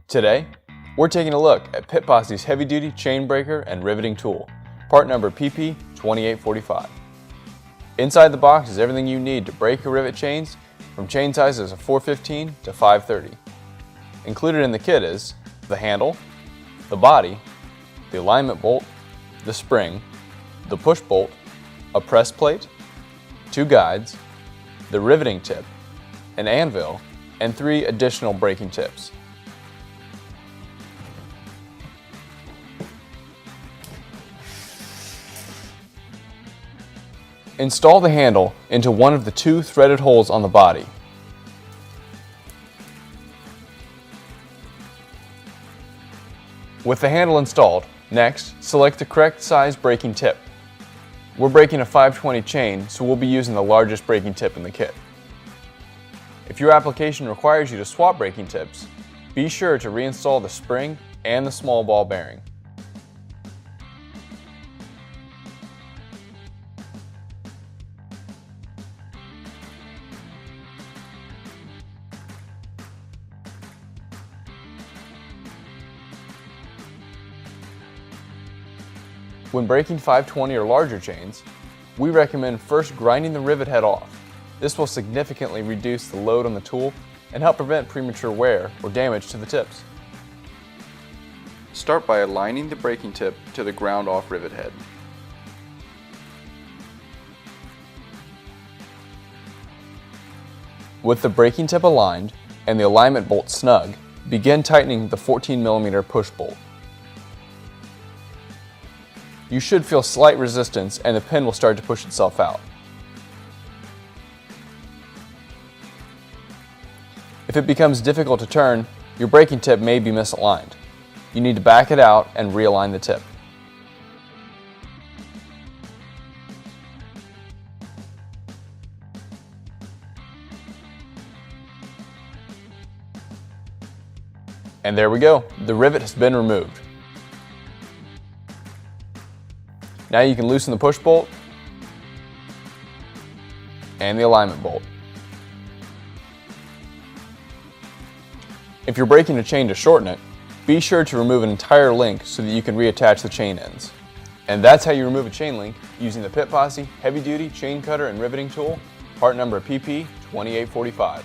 Today, we're taking a look at Pitposse's heavy-duty chain breaker and riveting tool, part number PP2845. Inside the box is everything you need to break or rivet chains from chain sizes of 415 to 530. Included in the kit is the handle, the body, the alignment bolt, the spring, the push bolt, a press plate, 2 guides, the riveting tip, an anvil, and 3 additional breaking tips. Install the handle into one of the 2 threaded holes on the body. With the handle installed, next, select the correct size breaking tip. We're breaking a 520 chain, so we'll be using the largest breaking tip in the kit. If your application requires you to swap breaking tips, be sure to reinstall the spring and the small ball bearing. When breaking 520 or larger chains, we recommend first grinding the rivet head off. This will significantly reduce the load on the tool and help prevent premature wear or damage to the tips. Start by aligning the breaking tip to the ground off rivet head. With the breaking tip aligned and the alignment bolt snug, begin tightening the 14mm push bolt. You should feel slight resistance and the pin will start to push itself out. If it becomes difficult to turn, your breaking tip may be misaligned. You need to back it out and realign the tip. And there we go, the rivet has been removed. Now you can loosen the push bolt and the alignment bolt. If you're breaking a chain to shorten it, be sure to remove an entire link so that you can reattach the chain ends. And that's how you remove a chain link using the Pitposse Heavy Duty Chain Cutter and Riveting Tool, part number PP2845.